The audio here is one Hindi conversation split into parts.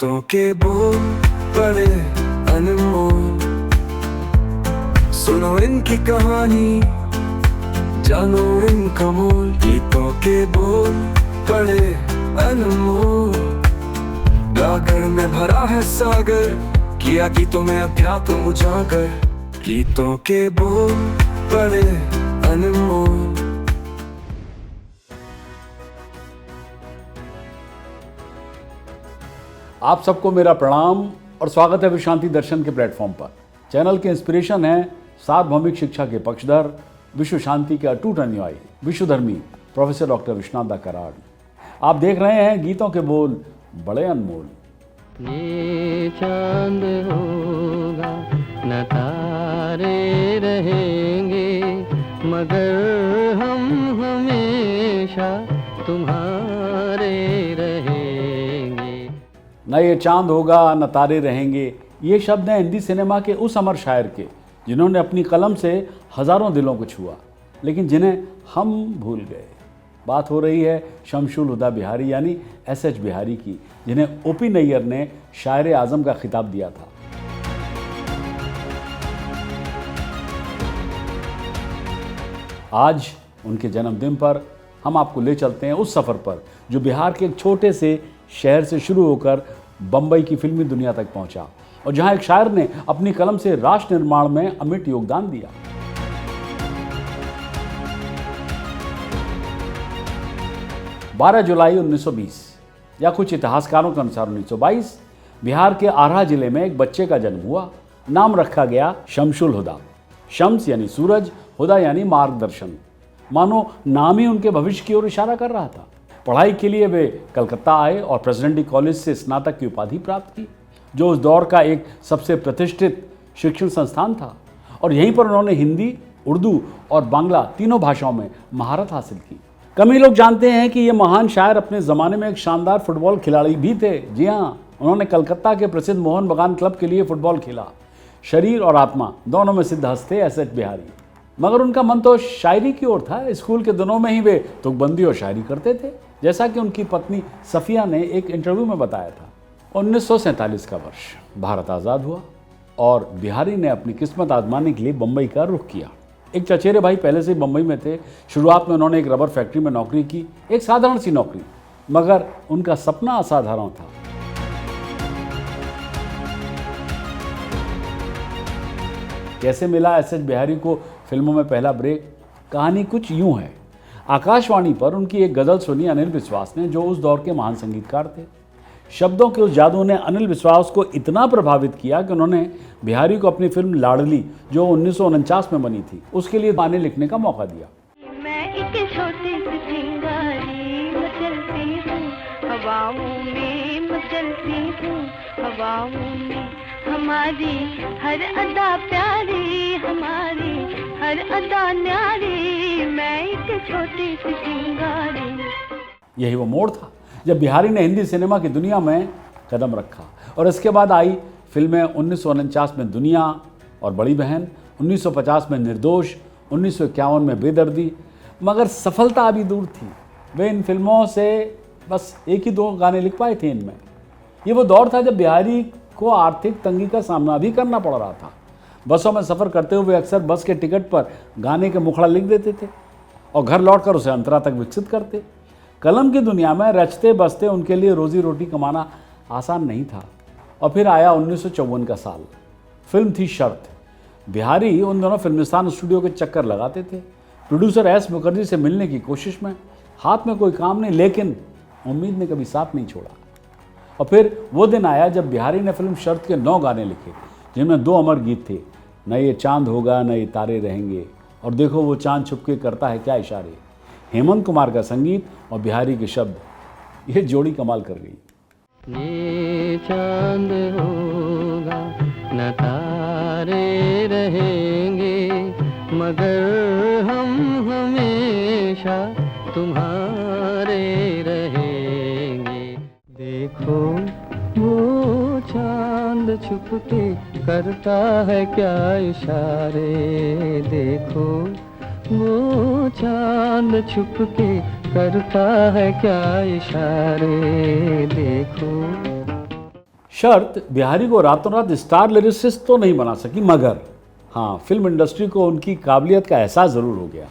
गीतों के बोल बड़े अनमोल, सुनो इनकी कहानी, जानो इनका मोल। गीतों के बोल बड़े अनमोल, गागर में भरा है सागर, किया गीतों में अध्यात्म उजागर। गीतों के बोल बड़े अनमोल। आप सबको मेरा प्रणाम और स्वागत है विशांति दर्शन के प्लेटफॉर्म पर। चैनल के इंस्पिरेशन है सार्वभौमिक शिक्षा के पक्षधर, विश्व शांति के अटूट अनुयायी, विश्वधर्मी प्रोफेसर डॉक्टर विश्वनाथ कराड़। आप देख रहे हैं गीतों के बोल बड़े अनमोल। ये चांद होगा न तारे रहेंगे, मगर हम हमेशा तुम्हारे रहेंगे। न ये चांद होगा न तारे रहेंगे, ये शब्द हैं हिंदी सिनेमा के उस अमर शायर के जिन्होंने अपनी कलम से हजारों दिलों को छुआ, लेकिन जिन्हें हम भूल गए। बात हो रही है शमशुल हुदा बिहारी यानी एस.एच. बिहारी की, जिन्हें ओ.पी. नैयर ने शायर आजम का खिताब दिया था। आज उनके जन्मदिन पर हम आपको ले चलते हैं उस सफ़र पर जो बिहार के एक छोटे से शहर से शुरू होकर बम्बई की फिल्मी दुनिया तक पहुंचा और जहां एक शायर ने अपनी कलम से राष्ट्र निर्माण में अमिट योगदान दिया। जुलाई 1920 या कुछ इतिहासकारों के अनुसार 1922 बिहार के आरा जिले में एक बच्चे का जन्म हुआ। नाम रखा गया शमशुल हुदा। शम्स यानी सूरज, हुदा यानी मार्गदर्शन। मानो नाम ही उनके भविष्य की ओर इशारा कर रहा था। पढ़ाई के लिए वे कलकत्ता आए और प्रेसिडेंटी कॉलेज से स्नातक की उपाधि प्राप्त की, जो उस दौर का एक सबसे प्रतिष्ठित शिक्षण संस्थान था, और यहीं पर उन्होंने हिंदी, उर्दू और बांग्ला तीनों भाषाओं में महारत हासिल की। कम ही लोग जानते हैं कि ये महान शायर अपने ज़माने में एक शानदार फुटबॉल खिलाड़ी भी थे। जी हाँ, उन्होंने कलकत्ता के प्रसिद्ध मोहन बगान क्लब के लिए फुटबॉल खेला। शरीर और आत्मा दोनों में सिद्धहस्त थे एस.एच. बिहारी, मगर उनका मन तो शायरी की ओर था। स्कूल के दिनों में ही वे तुकबंदी और शायरी करते थे, जैसा कि उनकी पत्नी सफिया ने एक इंटरव्यू में बताया था। 1947 का वर्ष, भारत आज़ाद हुआ और बिहारी ने अपनी किस्मत आजमाने के लिए बम्बई का रुख किया। एक चचेरे भाई पहले से ही बम्बई में थे। शुरुआत में उन्होंने एक रबर फैक्ट्री में नौकरी की, एक साधारण सी नौकरी, मगर उनका सपना असाधारण था। कैसे मिला एस.एच. बिहारी को फिल्मों में पहला ब्रेक? कहानी कुछ यूं है। आकाशवाणी पर उनकी एक गज़ल सुनी अनिल विश्वास ने, जो उस दौर के महान संगीतकार थे। शब्दों के उस जादू ने अनिल विश्वास को इतना प्रभावित किया कि उन्होंने बिहारी को अपनी फिल्म लाडली, जो 1949 में बनी थी, उसके लिए गाने लिखने का मौका दिया। मैं एक छोटी सी चिंगारी मचलती हूँ, हवाओं में मचलती हूँ, हवाओं में हमारी हर अदा प्यारी, हमारी हर अदा न्यारी, मैं एक छोटी सी चिंगारी। यही वो मोड़ था जब बिहारी ने हिंदी सिनेमा की दुनिया में कदम रखा, और इसके बाद आई फिल्में 1949 में दुनिया और बड़ी बहन, 1950 में निर्दोष, 1951 में बेदर्दी। मगर सफलता अभी दूर थी। वे इन फिल्मों से बस एक ही दो गाने लिख पाए थे इनमें। ये वो दौर था जब बिहारी को आर्थिक तंगी का सामना भी करना पड़ रहा था। बसों में सफ़र करते हुए अक्सर बस के टिकट पर गाने के मुखड़ा लिख देते थे और घर लौटकर उसे अंतरा तक विकसित करते। कलम की दुनिया में रचते बसते उनके लिए रोजी रोटी कमाना आसान नहीं था। और फिर आया 1954 का साल। फिल्म थी शर्त। बिहारी उन दोनों फिल्मिस्तान स्टूडियो के चक्कर लगाते थे, प्रोड्यूसर एस मुखर्जी से मिलने की कोशिश में। हाथ में कोई काम नहीं, लेकिन उम्मीद ने कभी साथ नहीं छोड़ा। और फिर वो दिन आया जब बिहारी ने फिल्म शर्त के 9 गाने लिखे, जिनमें 2 अमर गीत थे, न ये चांद होगा न ये तारे रहेंगे और देखो वो चांद छुपके करता है क्या इशारे। हेमंत कुमार का संगीत और बिहारी के शब्द, ये जोड़ी कमाल कर गई। ये चांद होगा न तारे रहेंगे, मगर हम हमेशा तुम्हारे रहेंगे। देखो वो चांद छुपके करता है क्या इशारे, देखो वो चांद छुपके करता है क्या इशारे, देखो। शर्त बिहारी को रातों रात स्टार लिरिसिस्ट तो नहीं बना सकी, मगर हाँ, फिल्म इंडस्ट्री को उनकी काबिलियत का एहसास जरूर हो गया।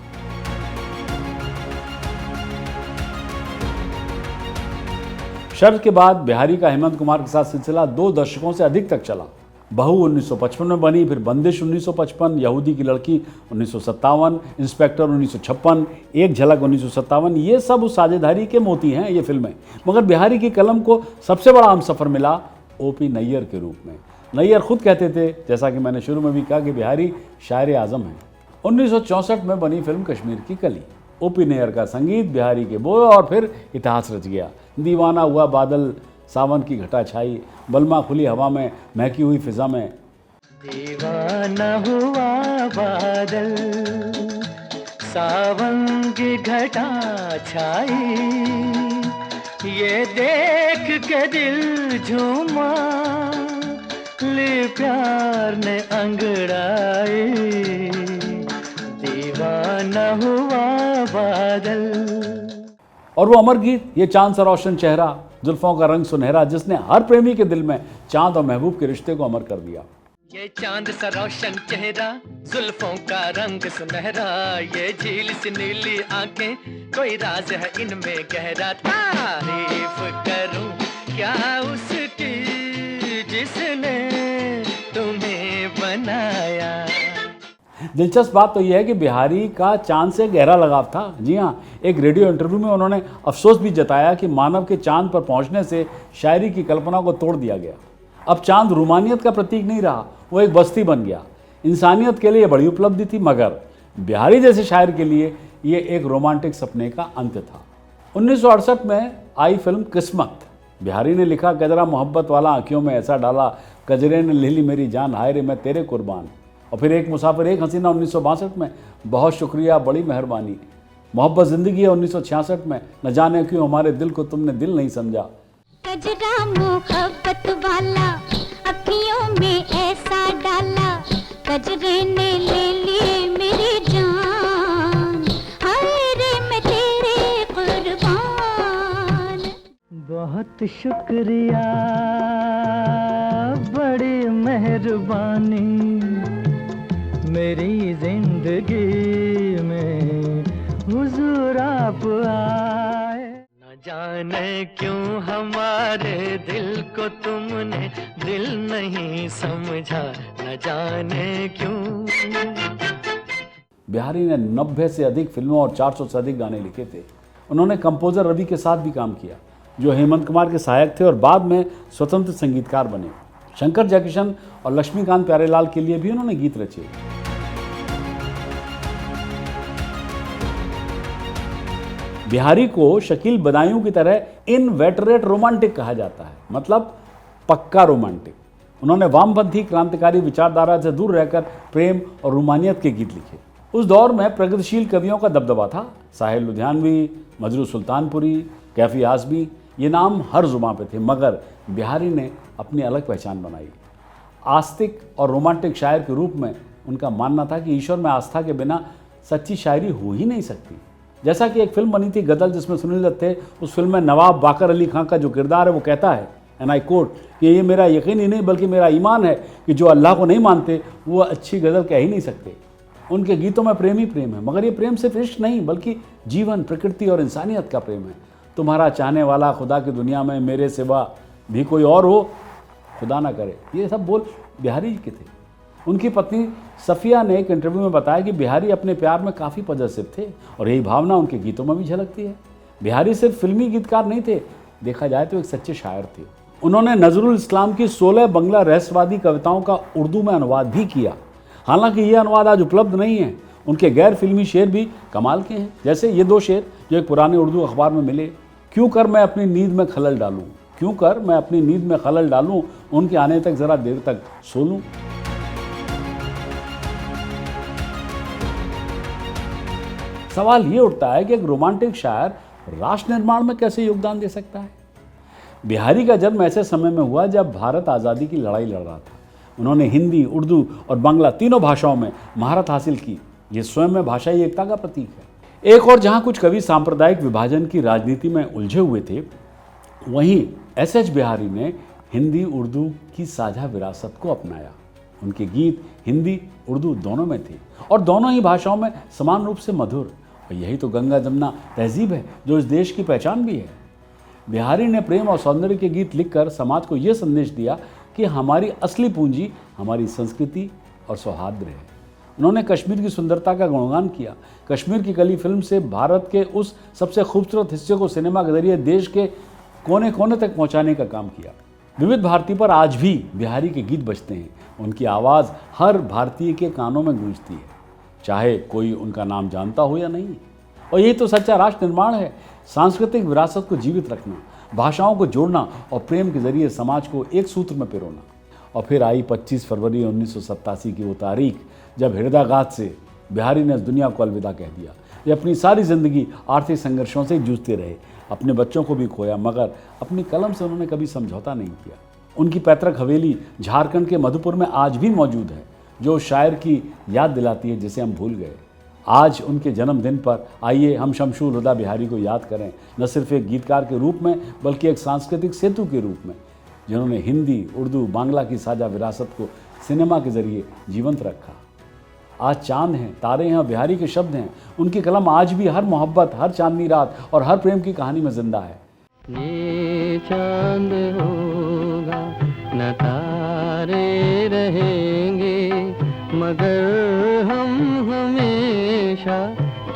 शर्त के बाद बिहारी का हेमंत कुमार के साथ सिलसिला 2 दशकों से अधिक तक चला। बहू 1955 में बनी, फिर बंदिश 1955, यहूदी की लड़की 1957, इंस्पेक्टर 1956, एक झलक 1957। ये सब उस साझेदारी के मोती हैं ये फिल्में। मगर बिहारी की कलम को सबसे बड़ा हमसफर मिला ओपी नैयर के रूप में। नैयर खुद कहते थे, जैसा कि मैंने शुरू में भी कहा, कि बिहारी शायर आजम हैं। 1964 में बनी फिल्म कश्मीर की कली। ओपी नैयर का संगीत, बिहारी के बोल, और फिर इतिहास रच गया। दीवाना हुआ बादल, सावन की घटा छाई, बलमा खुली हवा में, महकी हुई फिजा में। दीवाना हुआ बादल, सावन की घटा छाई, ये देख के दिल झूमा, ले प्यार ने अंगड़ाई, दीवाना हुआ बादल। और वो अमर गीत, ये चांद सा रोशन चेहरा, जुल्फों का रंग सुनहरा, जिसने हर प्रेमी के दिल में चांद और महबूब के रिश्ते को अमर कर दिया। ये चांद सा रोशन चेहरा, जुल्फों का रंग सुनहरा, ये झील सी नीली आंखें, कोई राज है इनमें गहरा, तारीफ करूं क्या उसकी जिसने तुम्हें बनाया। दिलचस्प बात तो यह है कि बिहारी का चांद से गहरा लगाव था। जी हाँ, एक रेडियो इंटरव्यू में उन्होंने अफसोस भी जताया कि मानव के चांद पर पहुंचने से शायरी की कल्पना को तोड़ दिया गया। अब चांद रूमानियत का प्रतीक नहीं रहा, वो एक बस्ती बन गया। इंसानियत के लिए बड़ी उपलब्धि थी, मगर बिहारी जैसे शायर के लिए ये एक रोमांटिक सपने का अंत था। 1968 में आई फिल्म किस्मत। बिहारी ने लिखा, कजरा मोहब्बत वाला आंखियों में ऐसा डाला, कजरे ने ले ली मेरी जान, हाय रे मैं तेरे कुर्बान। और फिर एक मुसाफिर एक हसीना 1962 में, बहुत शुक्रिया बड़ी मेहरबानी। मोहब्बत जिंदगी है 1966 में, न जाने क्यों हमारे दिल को तुमने दिल नहीं समझा। कजरा मोहब्बत वाला अखियों में ऐसा डाला, कजरे ने ले ली मेरी जान, हाय रे मैं तेरे कुर्बान। बहुत शुक्रिया बड़ी मेहरबानी, मेरी जिंदगी में हुजूर आप आए, न जाने क्यों हमारे दिल को तुमने दिल नहीं समझा, न जाने क्यों। बिहारी ने 90 से अधिक फिल्मों और 400 से अधिक गाने लिखे थे। उन्होंने कंपोजर रवि के साथ भी काम किया, जो हेमंत कुमार के सहायक थे और बाद में स्वतंत्र संगीतकार बने। शंकर जयकिशन और लक्ष्मीकांत प्यारेलाल के लिए भी उन्होंने गीत रचे। बिहारी को शकील बदायूं की तरह इनवेटरेट रोमांटिक कहा जाता है, मतलब पक्का रोमांटिक। उन्होंने वामपंथी क्रांतिकारी विचारधारा से दूर रहकर प्रेम और रूमानियत के गीत लिखे। उस दौर में प्रगतिशील कवियों का दबदबा था। साहिल लुधियानवी, मजरू सुल्तानपुरी, कैफी आजमी, ये नाम हर जुबान पे थे, मगर बिहारी ने अपनी अलग पहचान बनाई। आस्तिक और रोमांटिक शायर के रूप में उनका मानना था कि ईश्वर में आस्था के बिना सच्ची शायरी हो ही नहीं सकती। जैसा कि एक फिल्म बनी थी गदर, जिसमें सुनील दत्त थे। उस फिल्म में नवाब बाकर अली खां का जो किरदार है वो कहता है, एंड आई कोट, कि ये मेरा यकीन ही नहीं बल्कि मेरा ईमान है कि जो अल्लाह को नहीं मानते वो अच्छी गज़ल कह ही नहीं सकते। उनके गीतों में प्रेम ही प्रेम है, मगर ये प्रेम सिर्फ इश्क नहीं बल्कि जीवन, प्रकृति और इंसानियत का प्रेम है। तुम्हारा चाहने वाला खुदा की दुनिया में मेरे सिवा भी कोई और हो, खुदा ना करे। ये सब बोल बिहारी के थे। उनकी पत्नी सफ़िया ने एक इंटरव्यू में बताया कि बिहारी अपने प्यार में काफ़ी पॉजिटिव थे और यही भावना उनके गीतों में भी झलकती है। बिहारी सिर्फ फिल्मी गीतकार नहीं थे, देखा जाए तो एक सच्चे शायर थे। उन्होंने नजरुल इस्लाम की 16 बंगला रहस्यवादी कविताओं का उर्दू में अनुवाद भी किया। हालांकि ये अनुवाद आज उपलब्ध नहीं है। उनके गैर फिल्मी शेर भी कमाल के हैं, जैसे ये 2 शेर जो एक पुराने उर्दू अखबार में मिले। क्यों कर मैं अपनी नींद में खलल डालूं, क्यों कर मैं अपनी नींद में खलल डालूं, उनके आने तक ज़रा देर तक सो लूं। सवाल ये उठता है कि एक रोमांटिक शायर राष्ट्र निर्माण में कैसे योगदान दे सकता है। बिहारी का जन्म ऐसे समय में हुआ जब भारत आज़ादी की लड़ाई लड़ रहा था। उन्होंने हिंदी, उर्दू और बांग्ला तीनों भाषाओं में महारत हासिल की। ये स्वयं में भाषाई एकता का प्रतीक है। एक और जहाँ कुछ कवि सांप्रदायिक विभाजन की राजनीति में उलझे हुए थे, वहीं एस.एच. बिहारी ने हिंदी उर्दू की साझा विरासत को अपनाया। उनके गीत हिंदी उर्दू दोनों में थे और दोनों ही भाषाओं में समान रूप से मधुर। और यही तो गंगा जमुना तहजीब है जो इस देश की पहचान भी है। बिहारी ने प्रेम और सौंदर्य के गीत लिखकर समाज को यह संदेश दिया कि हमारी असली पूंजी हमारी संस्कृति और सौहार्द है। उन्होंने कश्मीर की सुंदरता का गुणगान किया। कश्मीर की कली फिल्म से भारत के उस सबसे खूबसूरत हिस्से को सिनेमा के जरिए देश के कोने कोने तक पहुंचाने का काम किया। विविध भारती पर आज भी बिहारी के गीत बजते हैं। उनकी आवाज़ हर भारतीय के कानों में गूंजती है, चाहे कोई उनका नाम जानता हो या नहीं। और यही तो सच्चा राष्ट्र निर्माण है, सांस्कृतिक विरासत को जीवित रखना, भाषाओं को जोड़ना और प्रेम के जरिए समाज को एक सूत्र में पिरोना। और फिर आई 25 फरवरी 1987 की वो तारीख जब हृदयाघात से बिहारी ने इस दुनिया को अलविदा कह दिया। ये अपनी सारी ज़िंदगी आर्थिक संघर्षों से जूझते रहे, अपने बच्चों को भी खोया, मगर अपनी कलम से उन्होंने कभी समझौता नहीं किया। उनकी पैतृक हवेली झारखंड के मधुपुर में आज भी मौजूद है, जो शायर की याद दिलाती है जिसे हम भूल गए। आज उनके जन्मदिन पर आइए हम शमशूर हुदा बिहारी को याद करें, न सिर्फ एक गीतकार के रूप में बल्कि एक सांस्कृतिक सेतु के रूप में, जिन्होंने हिंदी उर्दू बांग्ला की साझा विरासत को सिनेमा के जरिए जीवंत रखा। आज चांद हैं, तारे हैं और बिहारी के शब्द हैं। उनकी कलम आज भी हर मोहब्बत, हर चांदनी रात और हर प्रेम की कहानी में जिंदा है। ये चांद होगा न तारे रहेंगे, मगर हम हमेशा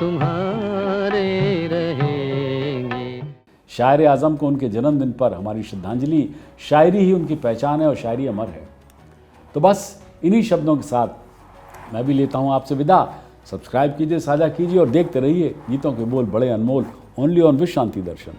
तुम्हारे रहेंगे। शायर आज़म को उनके जन्मदिन पर हमारी श्रद्धांजलि। शायरी ही उनकी पहचान है और शायरी अमर है। तो बस इन्हीं शब्दों के साथ मैं भी लेता हूँ आपसे विदा। सब्सक्राइब कीजिए, साझा कीजिए और देखते रहिए गीतों के बोल बड़े अनमोल, ओनली ऑन विश्व शांति दर्शन।